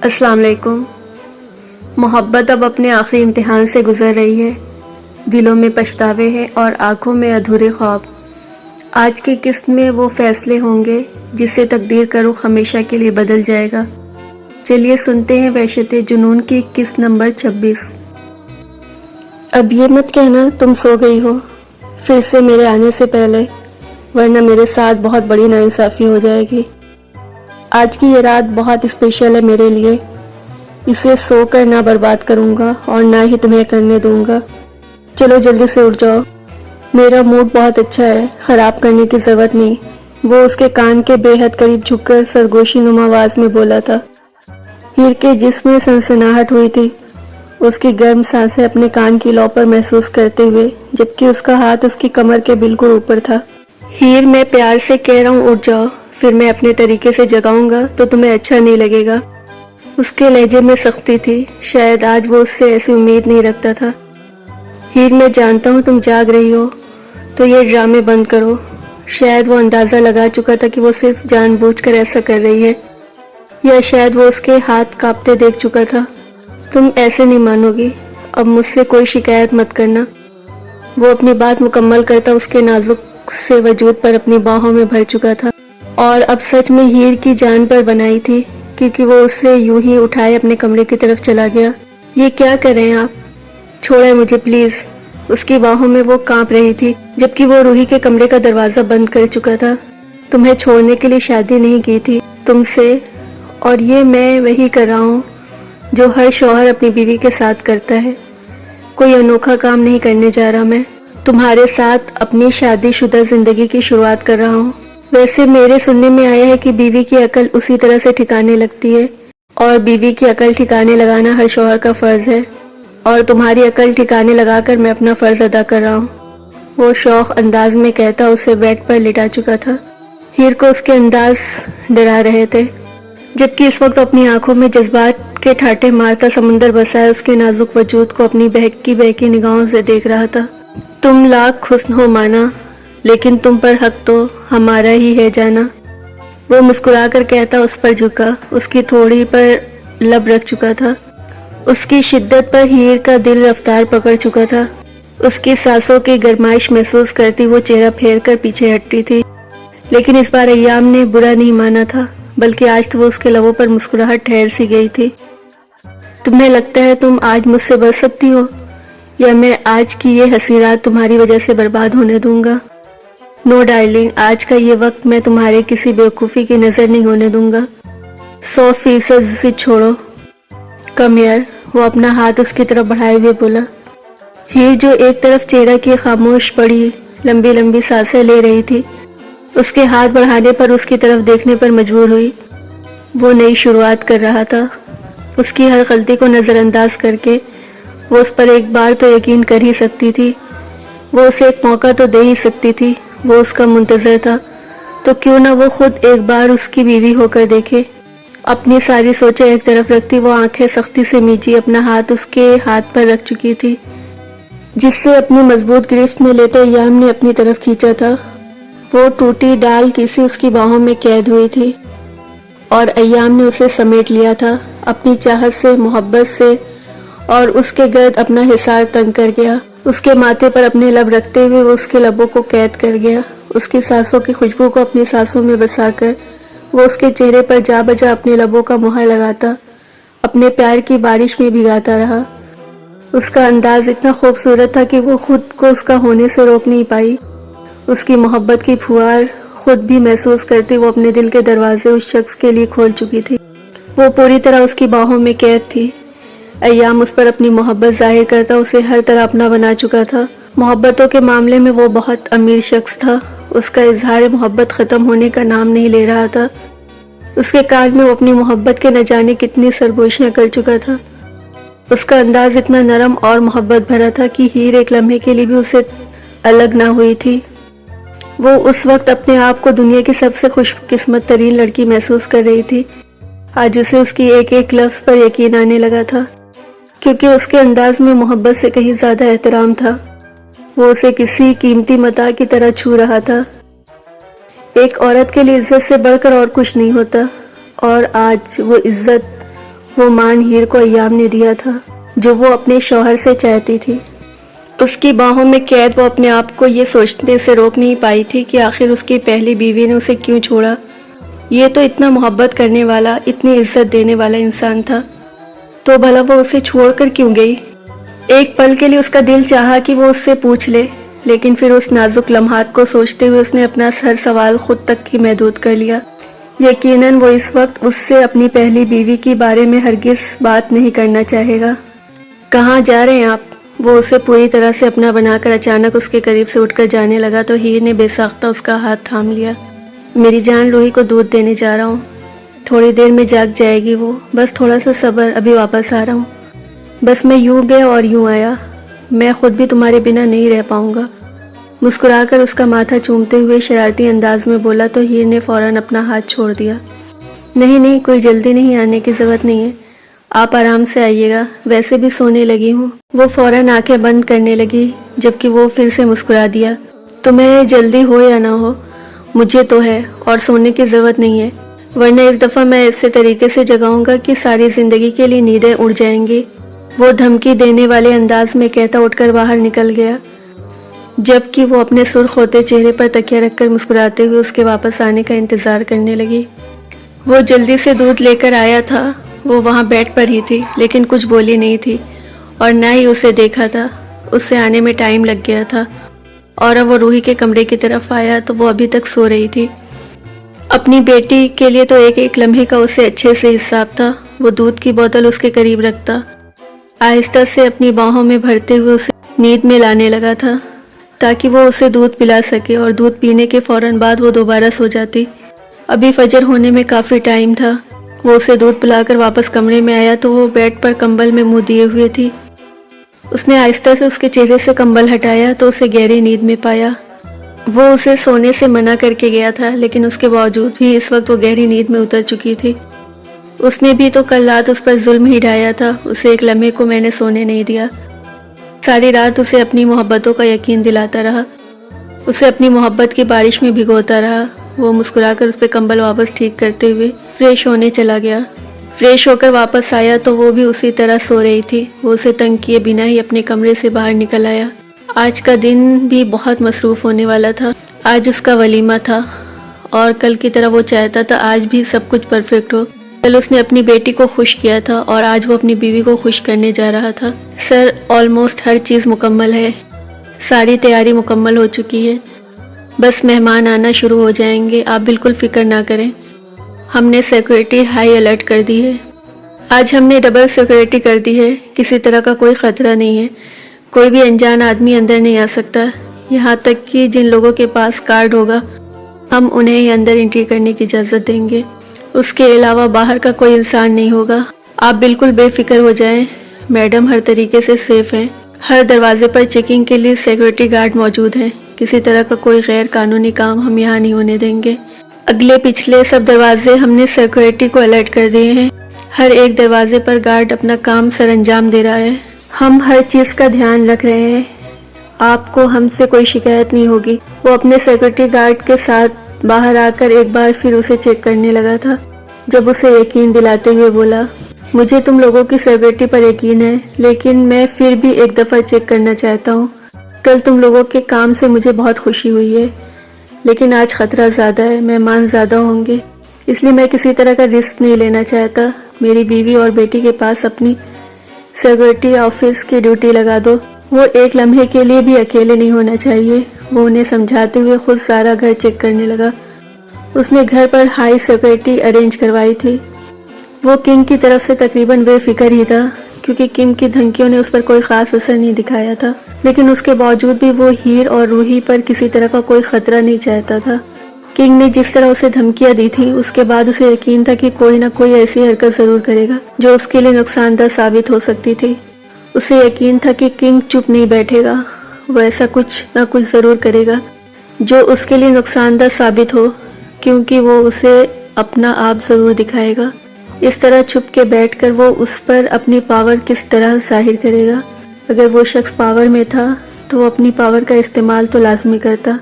السلام علیکم۔ محبت اب اپنے آخری امتحان سے گزر رہی ہے، دلوں میں پچھتاوے ہیں اور آنکھوں میں ادھورے خواب۔ آج کی قسط میں وہ فیصلے ہوں گے جس سے تقدیر کا رخ ہمیشہ کے لیے بدل جائے گا۔ چلیے سنتے ہیں وحشت جنون کی قسط نمبر 26۔ اب یہ مت کہنا تم سو گئی ہو پھر سے میرے آنے سے پہلے، ورنہ میرے ساتھ بہت بڑی ناانصافی ہو جائے گی۔ آج کی یہ رات بہت اسپیشل ہے میرے لیے، اسے سو کر نہ برباد کروں گا اور نہ ہی تمہیں کرنے دوں گا۔ چلو جلدی سے اٹھ جاؤ، میرا موڈ بہت اچھا ہے، خراب کرنے کی ضرورت نہیں۔ وہ اس کے کان کے بے حد قریب جھک کر سرگوشی نما آواز میں بولا تھا۔ ہیر کے جسم میں سنسناہٹ ہوئی تھی، اس کی گرم سانسیں اپنے کان کی لو پر محسوس کرتے ہوئے، جبکہ اس کا ہاتھ اس کی کمر کے بالکل اوپر تھا۔ ہیر، میں پیار سے کہہ رہا ہوں اٹھ جاؤ، پھر میں اپنے طریقے سے جگاؤں گا تو تمہیں اچھا نہیں لگے گا۔ اس کے لہجے میں سختی تھی، شاید آج وہ اس سے ایسی امید نہیں رکھتا تھا۔ ہیر، میں جانتا ہوں تم جاگ رہی ہو، تو یہ ڈرامے بند کرو۔ شاید وہ اندازہ لگا چکا تھا کہ وہ صرف جان بوجھ کر ایسا کر رہی ہے، یا شاید وہ اس کے ہاتھ کانپتے دیکھ چکا تھا۔ تم ایسے نہیں مانو گی، اب مجھ سے کوئی شکایت مت کرنا۔ وہ اپنی بات مکمل کرتا اس کے نازک سے وجود پر اپنی باہوں میں بھر چکا تھا، اور اب سچ میں ہیر کی جان پر بنائی تھی، کیونکہ وہ اسے یوں ہی اٹھائے اپنے کمرے کی طرف چلا گیا۔ یہ کیا کر رہے ہیں آپ؟ چھوڑیں مجھے پلیز۔ اس کی باہوں میں وہ کانپ رہی تھی، جبکہ وہ روحی کے کمرے کا دروازہ بند کر چکا تھا۔ تمہیں چھوڑنے کے لیے شادی نہیں کی تھی تم سے، اور یہ میں وہی کر رہا ہوں جو ہر شوہر اپنی بیوی کے ساتھ کرتا ہے۔ کوئی انوکھا کام نہیں کرنے جا رہا، میں تمہارے ساتھ اپنی شادی شدہ زندگی کی شروعات کر رہا ہوں۔ ویسے میرے سننے میں آیا ہے کہ بیوی کی عقل اسی طرح سے ٹھکانے لگتی ہے، اور بیوی کی عقل ٹھکانے لگانا ہر شوہر کا فرض ہے، اور تمہاری عقل ٹھکانے لگا کر میں اپنا فرض ادا کر رہا ہوں۔ وہ شوق انداز میں کہتا اسے بیڈ پر لٹا چکا تھا۔ ہیر کو اس کے انداز ڈرا رہے تھے، جبکہ اس وقت اپنی آنکھوں میں جذبات کے ٹھاٹے مارتا سمندر بسائے اس کے نازک وجود کو اپنی بہکی نگاہوں سے دیکھ رہا تھا۔ تم لاکھ حسن ہو مانا، لیکن تم پر حق تو ہمارا ہی ہے جانا۔ وہ مسکرا کر کہتا اس پر جھکا، اس کی تھوڑی پر لب رکھ چکا تھا۔ اس کی شدت پر ہیر کا دل رفتار پکڑ چکا تھا۔ اس کی سانسوں کی گرمائش محسوس کرتی وہ چہرہ پھیر کر پیچھے ہٹتی تھی، لیکن اس بار ایام نے برا نہیں مانا تھا، بلکہ آج تو وہ اس کے لبوں پر مسکراہٹ ٹھہر سی گئی تھی۔ تمہیں لگتا ہے تم آج مجھ سے بچ سکتی ہو، یا میں آج کی یہ حسین رات تمہاری وجہ سے برباد ہونے دوں گا؟ نو ڈارلنگ، آج کا یہ وقت میں تمہارے کسی بیوقوفی کی نظر نہیں ہونے دوں گا۔ 100% ضد چھوڑو۔ کم ہیئر، وہ اپنا ہاتھ اس کی طرف بڑھائے ہوئے بولا۔ ہیر، جو ایک طرف چہرہ کی خاموش بڑی لمبی لمبی سانسیں لے رہی تھی، اس کے ہاتھ بڑھانے پر اس کی طرف دیکھنے پر مجبور ہوئی۔ وہ نئی شروعات کر رہا تھا، اس کی ہر غلطی کو نظر انداز کر کے وہ اس پر ایک بار تو یقین کر ہی سکتی تھی، وہ اسے ایک موقع تو دے ہی سکتی تھی۔ وہ اس کا منتظر تھا، تو کیوں نہ وہ خود ایک بار اس کی بیوی ہو کر دیکھے۔ اپنی ساری سوچیں ایک طرف رکھتی وہ آنکھیں سختی سے میچی اپنا ہاتھ اس کے ہاتھ پر رکھ چکی تھی، جس سے اپنی مضبوط گرفت میں لیتے ایام نے اپنی طرف کھینچا تھا۔ وہ ٹوٹی ڈال کسی اس کی باہوں میں قید ہوئی تھی، اور ایام نے اسے سمیٹ لیا تھا اپنی چاہت سے، محبت سے، اور اس کے گرد اپنا حصار تنگ کر گیا۔ اس کے ماتھے پر اپنے لب رکھتے ہوئے وہ اس کے لبوں کو قید کر گیا، اس کی سانسوں کی خوشبو کو اپنی سانسوں میں بسا کر وہ اس کے چہرے پر جا بجا اپنے لبوں کا مہر لگاتا، اپنے پیار کی بارش میں بھگاتا رہا۔ اس کا انداز اتنا خوبصورت تھا کہ وہ خود کو اس کا ہونے سے روک نہیں پائی۔ اس کی محبت کی پھوار خود بھی محسوس کرتی وہ اپنے دل کے دروازے اس شخص کے لیے کھول چکی تھی۔ وہ پوری طرح اس کی باہوں میں قید تھی۔ ایام اس پر اپنی محبت ظاہر کرتا اسے ہر طرح اپنا بنا چکا تھا۔ محبتوں کے معاملے میں وہ بہت امیر شخص تھا، اس کا اظہار محبت ختم ہونے کا نام نہیں لے رہا تھا۔ اس کے کان میں وہ اپنی محبت کے نہ جانے کتنی سرگوشیاں کر چکا تھا۔ اس کا انداز اتنا نرم اور محبت بھرا تھا کہ ہیر ایک لمحے کے لیے بھی اسے الگ نہ ہوئی تھی۔ وہ اس وقت اپنے آپ کو دنیا کی سب سے خوش قسمت ترین لڑکی محسوس کر رہی تھی۔ آج اسے اس کی ایک ایک لفظ پر یقین آنے لگا تھا، کیونکہ اس کے انداز میں محبت سے کہیں زیادہ احترام تھا۔ وہ اسے کسی قیمتی متاع کی طرح چھو رہا تھا۔ ایک عورت کے لیے عزت سے بڑھ کر اور کچھ نہیں ہوتا، اور آج وہ عزت وہ مان ہیر کو ایام نے دیا تھا جو وہ اپنے شوہر سے چاہتی تھی۔ اس کی باہوں میں قید وہ اپنے آپ کو یہ سوچنے سے روک نہیں پائی تھی کہ آخر اس کی پہلی بیوی نے اسے کیوں چھوڑا۔ یہ تو اتنا محبت کرنے والا، اتنی عزت دینے والا انسان تھا، تو بھلا وہ اسے چھوڑ کر کیوں گئی؟ ایک پل کے لیے اس کا دل چاہا کہ وہ اس سے پوچھ لے، لیکن پھر اس نازک لمحات کو سوچتے ہوئے اس نے اپنا ہر سوال خود تک ہی محدود کر لیا۔ یقیناً وہ اس وقت اس سے اپنی پہلی بیوی کے بارے میں ہرگز بات نہیں کرنا چاہے گا۔ کہاں جا رہے ہیں آپ؟ وہ اسے پوری طرح سے اپنا بنا کر اچانک اس کے قریب سے اٹھ کر جانے لگا تو ہیر نے بے ساختہ اس کا ہاتھ تھام لیا۔ میری جان روحی کو دودھ دینے جا رہا ہوں، تھوڑی دیر میں جاگ جائے گی وہ، بس تھوڑا سا صبر، ابھی واپس آ رہا ہوں۔ بس میں یوں گیا اور یوں آیا، میں خود بھی تمہارے بنا نہیں رہ پاؤں گا۔ مسکرا کر اس کا ماتھا چومتے ہوئے شرارتی انداز میں بولا تو ہیر نے فوراً اپنا ہاتھ چھوڑ دیا۔ نہیں، کوئی جلدی نہیں، آنے کی ضرورت نہیں ہے، آپ آرام سے آئیے گا، ویسے بھی سونے لگی ہوں۔ وہ فوراً آنکھیں بند کرنے لگی، جبکہ وہ پھر سے مسکرا دیا۔ تمہیں جلدی ہو یا نہ ہو، مجھے تو ہے، اور سونے کی ضرورت نہیں ہے، ورنہ اس دفعہ میں ایسے طریقے سے جگاؤں گا کہ ساری زندگی کے لیے نیندیں اڑ جائیں گی۔ وہ دھمکی دینے والے انداز میں کہتا اٹھ کر باہر نکل گیا، جبکہ وہ اپنے سرخ ہوتے چہرے پر تکیہ رکھ کر مسکراتے ہوئے اس کے واپس آنے کا انتظار کرنے لگی۔ وہ جلدی سے دودھ لے کر آیا تھا، وہ وہاں بیڈ پر ہی تھی، لیکن کچھ بولی نہیں تھی اور نہ ہی اسے دیکھا تھا۔ اس سے آنے میں ٹائم لگ گیا تھا، اور اب وہ روحی کے کمرے کی طرف آیا تو وہ ابھی تک سو رہی تھی۔ اپنی بیٹی کے لیے تو ایک ایک لمحے کا اسے اچھے سے حساب تھا۔ وہ دودھ کی بوتل اس کے قریب رکھتا، آہستہ سے اپنی باہوں میں بھرتے ہوئے اسے نیند میں لانے لگا تھا تاکہ وہ اسے دودھ پلا سکے، اور دودھ پینے کے فوراً بعد وہ دوبارہ سو جاتی۔ ابھی فجر ہونے میں کافی ٹائم تھا۔ وہ اسے دودھ پلا کر واپس کمرے میں آیا تو وہ بیڈ پر کمبل میں منہ دیے ہوئے تھی۔ اس نے آہستہ سے اس کے چہرے سے کمبل ہٹایا تو اسے گہری نیند میں پایا۔ وہ اسے سونے سے منع کر کے گیا تھا، لیکن اس کے باوجود بھی اس وقت وہ گہری نیند میں اتر چکی تھی۔ اس نے بھی تو کل رات اس پر ظلم ہی ڈھایا تھا، اسے ایک لمحے کو میں نے سونے نہیں دیا، ساری رات اسے اپنی محبتوں کا یقین دلاتا رہا، اسے اپنی محبت کی بارش میں بھگوتا رہا۔ وہ مسکرا کر اس پہ کمبل واپس ٹھیک کرتے ہوئے فریش ہونے چلا گیا۔ فریش ہو کر واپس آیا تو وہ بھی اسی طرح سو رہی تھی۔ وہ اسے تنگ کیے بنا ہی اپنے کمرے سے باہر نکل آیا۔ آج کا دن بھی بہت مصروف ہونے والا تھا۔ آج اس کا ولیمہ تھا، اور کل کی طرح وہ چاہتا تھا آج بھی سب کچھ پرفیکٹ ہو۔ کل اس نے اپنی بیٹی کو خوش کیا تھا اور آج وہ اپنی بیوی کو خوش کرنے جا رہا تھا۔ سر، آلموسٹ ہر چیز مکمل ہے، ساری تیاری مکمل ہو چکی ہے، بس مہمان آنا شروع ہو جائیں گے، آپ بالکل فکر نہ کریں۔ ہم نے سیکورٹی ہائی الرٹ کر دی ہے، آج ہم نے ڈبل سیکورٹی کر دی ہے، کسی طرح کا کوئی خطرہ نہیں ہے، کوئی بھی انجان آدمی اندر نہیں آ سکتا، یہاں تک کہ جن لوگوں کے پاس کارڈ ہوگا ہم انہیں ہی اندر انٹری کرنے کی اجازت دیں گے، اس کے علاوہ باہر کا کوئی انسان نہیں ہوگا۔ آپ بالکل بے فکر ہو جائیں، میڈم ہر طریقے سے سیف ہیں، ہر دروازے پر چیکنگ کے لیے سیکورٹی گارڈ موجود ہیں، کسی طرح کا کوئی غیر قانونی کام ہم یہاں نہیں ہونے دیں گے۔ اگلے پچھلے سب دروازے ہم نے سیکورٹی کو الرٹ کر دیے ہیں، ہر ایک دروازے پر گارڈ اپنا کام سر انجام دے رہا ہے، ہم ہر چیز کا دھیان رکھ رہے ہیں، آپ کو ہم سے کوئی شکایت نہیں ہوگی۔ وہ اپنے سیکورٹی گارڈ کے ساتھ باہر آ کر ایک بار پھر اسے چیک کرنے لگا تھا، جب اسے یقین دلاتے ہوئے بولا، مجھے تم لوگوں کی سیکورٹی پر یقین ہے، لیکن میں پھر بھی ایک دفعہ چیک کرنا چاہتا ہوں۔ کل تم لوگوں کے کام سے مجھے بہت خوشی ہوئی ہے، لیکن آج خطرہ زیادہ ہے، مہمان زیادہ ہوں گے، اس لیے میں کسی طرح کا رسک نہیں لینا چاہتا۔ میری بیوی اور بیٹی کے پاس اپنی سیکورٹی آفس کی ڈیوٹی لگا دو، وہ ایک لمحے کے لیے بھی اکیلے نہیں ہونا چاہیے۔ وہ انہیں سمجھاتے ہوئے خود سارا گھر چیک کرنے لگا۔ اس نے گھر پر ہائی سیکورٹی ارینج کروائی تھی۔ وہ کنگ کی طرف سے تقریباً بے فکر ہی تھا، کیونکہ کنگ کی دھمکیوں نے اس پر کوئی خاص اثر نہیں دکھایا تھا، لیکن اس کے باوجود بھی وہ ہیر اور روحی پر کسی طرح کا کوئی خطرہ نہیں چاہتا تھا۔ کنگ نے جس طرح اسے دھمکیاں دی تھی، اس کے بعد اسے یقین تھا کہ کوئی نہ کوئی ایسی حرکت ضرور کرے گا جو اس کے لیے نقصان دہ ثابت ہو سکتی تھی۔ اسے یقین تھا کہ کنگ چپ نہیں بیٹھے گا، وہ ایسا کچھ نہ کچھ ضرور کرے گا جو اس کے لیے نقصان دہ ثابت ہو، کیونکہ وہ اسے اپنا آپ ضرور دکھائے گا۔ اس طرح چھپ کے بیٹھ کر وہ اس پر اپنی پاور کس طرح ظاہر کرے گا۔ اگر وہ شخص پاور میں تھا تو وہ اپنی پاور کا استعمال تو لازمی کرتا۔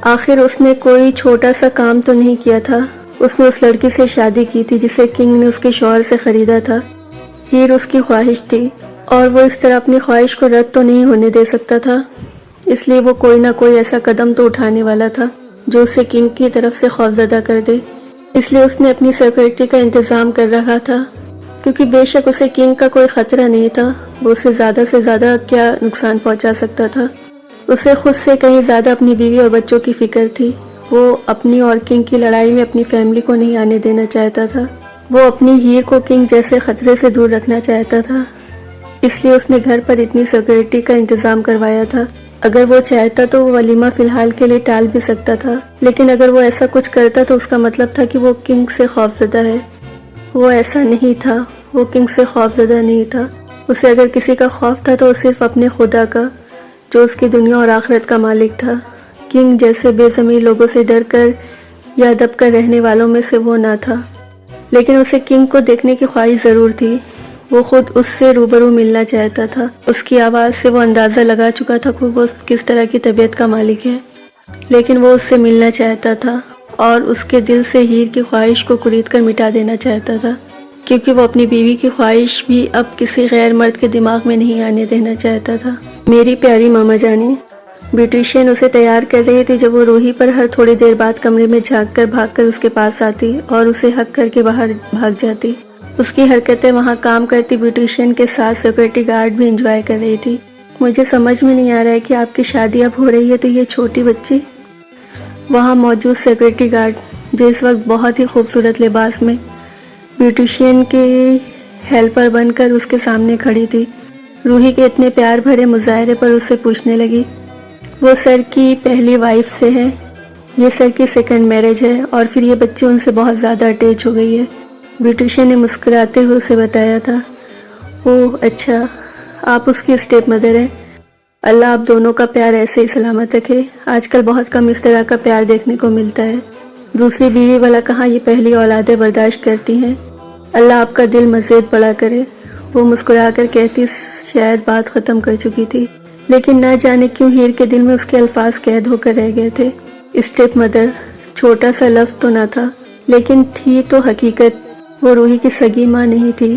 آخر اس نے کوئی چھوٹا سا کام تو نہیں کیا تھا، اس نے اس لڑکی سے شادی کی تھی جسے کنگ نے اس کے شوہر سے خریدا تھا۔ ہیر اس کی خواہش تھی اور وہ اس طرح اپنی خواہش کو رد تو نہیں ہونے دے سکتا تھا، اس لیے وہ کوئی نہ کوئی ایسا قدم تو اٹھانے والا تھا جو اسے کنگ کی طرف سے خوفزدہ کر دے۔ اس لیے اس نے اپنی سیکورٹی کا انتظام کر رکھا تھا، کیونکہ بے شک اسے کنگ کا کوئی خطرہ نہیں تھا، وہ اسے زیادہ سے زیادہ کیا نقصان پہنچا سکتا تھا۔ اسے خود سے کہیں زیادہ اپنی بیوی اور بچوں کی فکر تھی۔ وہ اپنی اور کنگ کی لڑائی میں اپنی فیملی کو نہیں آنے دینا چاہتا تھا، وہ اپنی ہیر کو کنگ جیسے خطرے سے دور رکھنا چاہتا تھا، اس لیے اس نے گھر پر اتنی سیکورٹی کا انتظام کروایا تھا۔ اگر وہ چاہتا تو وہ ولیمہ فی الحال کے لیے ٹال بھی سکتا تھا، لیکن اگر وہ ایسا کچھ کرتا تو اس کا مطلب تھا کہ وہ کنگ سے خوفزدہ ہے۔ وہ ایسا نہیں تھا، وہ کنگ سے خوفزدہ نہیں تھا۔ اسے اگر کسی کا خوف تھا تو وہ صرف اپنے خدا کا، جو اس کی دنیا اور آخرت کا مالک تھا۔ کنگ جیسے بے ضمیر لوگوں سے ڈر کر یا دب کر رہنے والوں میں سے وہ نہ تھا، لیکن اسے کنگ کو دیکھنے کی خواہش ضرور تھی۔ وہ خود اس سے روبرو ملنا چاہتا تھا، اس کی آواز سے وہ اندازہ لگا چکا تھا کہ وہ کس طرح کی طبیعت کا مالک ہے، لیکن وہ اس سے ملنا چاہتا تھا اور اس کے دل سے ہیر کی خواہش کو کرید کر مٹا دینا چاہتا تھا، کیونکہ وہ اپنی بیوی کی خواہش بھی اب کسی غیر مرد کے دماغ میں نہیں آنے دینا چاہتا تھا۔ میری پیاری ماما جانی، بیوٹیشین اسے تیار کر رہی تھی جب وہ روحی پر ہر تھوڑی دیر بعد کمرے میں بھاگ کر اس کے پاس آتی اور اسے ہگ کر کے باہر بھاگ جاتی۔ اس کی حرکتیں وہاں کام کرتی بیوٹیشین کے ساتھ سیکورٹی گارڈ بھی انجوائے کر رہی تھی۔ مجھے سمجھ میں نہیں آ رہا ہے کہ آپ کی شادی اب ہو رہی ہے تو یہ چھوٹی بچی، وہاں موجود سیکورٹی گارڈ جو اس وقت بہت ہی خوبصورت لباس میں بیوٹیشین کے ہیلپر بن کر اس کے سامنے کھڑی تھی، روحی کے اتنے پیار بھرے مظاہرے پر اس سے پوچھنے لگی۔ وہ سر کی پہلی وائف سے ہے، یہ سر کی سیکنڈ میرج ہے اور پھر یہ بچی ان سے بہت زیادہ اٹیچ ہو گئی ہے۔ بیوٹیشین نے مسکراتے ہوئے اسے بتایا تھا۔ اوہ اچھا، آپ اس کی اسٹیپ مدر ہیں، اللہ آپ دونوں کا پیار ایسے ہی سلامت رکھے، آج کل بہت کم اس طرح کا پیار دیکھنے کو ملتا ہے، دوسری بیوی والا کہاں یہ پہلی اولادیں برداشت کرتی ہیں، اللہ آپ کا دل مزید بڑا کرے۔ وہ مسکرا کر کہتی شاید بات ختم کر چکی تھی، لیکن نہ جانے کیوں ہیر کے دل میں اس کے الفاظ قید ہو کر رہ گئے تھے۔ اسٹیپ مدر چھوٹا سا لفظ تو نہ تھا، لیکن تھی تو حقیقت، وہ روحی کی سگی ماں نہیں تھی،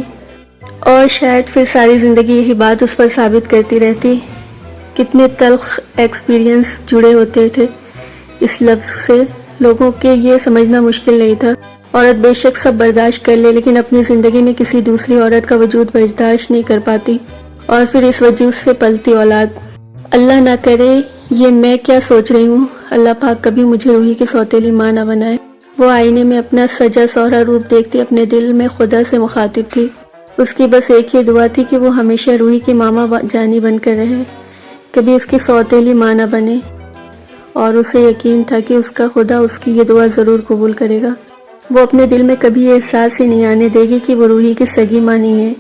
اور شاید پھر ساری زندگی یہی بات اس پر ثابت کرتی رہتی۔ کتنے تلخ ایکسپیرینس جڑے ہوتے تھے اس لفظ سے، لوگوں کے یہ سمجھنا مشکل نہیں تھا، عورت بے شک سب برداشت کر لے لیکن اپنی زندگی میں کسی دوسری عورت کا وجود برداشت نہیں کر پاتی، اور پھر اس وجود سے پلتی اولاد۔ اللہ نہ کرے، یہ میں کیا سوچ رہی ہوں، اللہ پاک کبھی مجھے روحی کی سوتیلی ماں نہ بنائے۔ وہ آئینے میں اپنا سجا سورا روپ دیکھتی اپنے دل میں خدا سے مخاطب تھی، اس کی بس ایک ہی دعا تھی کہ وہ ہمیشہ روحی کی ماما جانی بن کر رہے، کبھی اس کی سوتیلی ماں نہ بنے، اور اسے یقین تھا کہ اس کا خدا اس کی یہ دعا ضرور قبول کرے گا۔ وہ اپنے دل میں کبھی یہ احساس ہی نہیں آنے دے گی کہ وہ روحی کی سگی ماں نہیں ہے،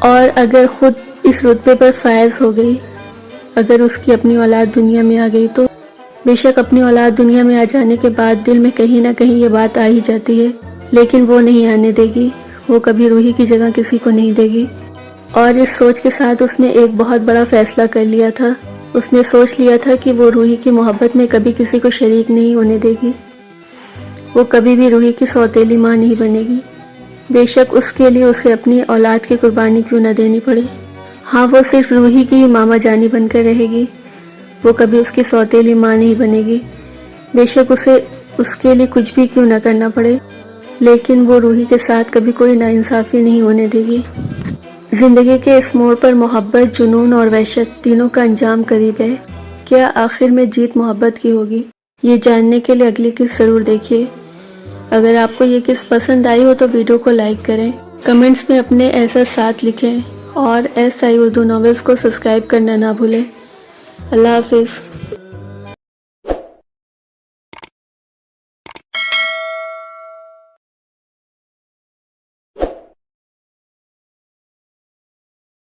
اور اگر خود اس رتبے پر فائز ہو گئی، اگر اس کی اپنی اولاد دنیا میں آ گئی تو بے شک اپنی اولاد دنیا میں آ جانے کے بعد دل میں کہیں نہ کہیں یہ بات آ ہی جاتی ہے، لیکن وہ نہیں آنے دے گی، وہ کبھی روحی کی جگہ کسی کو نہیں دے گی۔ اور اس سوچ کے ساتھ اس نے ایک بہت بڑا فیصلہ کر لیا تھا، اس نے سوچ لیا تھا کہ وہ روحی کی محبت میں کبھی کسی کو شریک نہیں ہونے دے گی، وہ کبھی بھی روحی کی سوتیلی ماں نہیں بنے گی، بے شک اس کے لیے اسے اپنی اولاد کی قربانی کیوں نہ دینی پڑے۔ ہاں، وہ صرف روحی کی ماما جانی بن کر رہے گی، وہ کبھی اس کی سوتیلی ماں نہیں بنے گی، بے شک اسے اس کے لیے کچھ بھی کیوں نہ کرنا پڑے، لیکن وہ روحی کے ساتھ کبھی کوئی ناانصافی نہیں ہونے دے گی۔ زندگی کے اس موڑ پر محبت، جنون اور وحشت تینوں کا انجام قریب ہے، کیا آخر میں جیت محبت کی ہوگی؟ یہ جاننے کے لیے اگلی قسط ضرور دیکھیے۔ اگر آپ کو یہ قسط پسند آئی ہو تو ویڈیو کو لائک کریں، کمنٹس میں اپنے احساسات لکھیں، اور SI اردو ناولز کو سبسکرائب کرنا نہ بھولیں۔ اللہ حافظ۔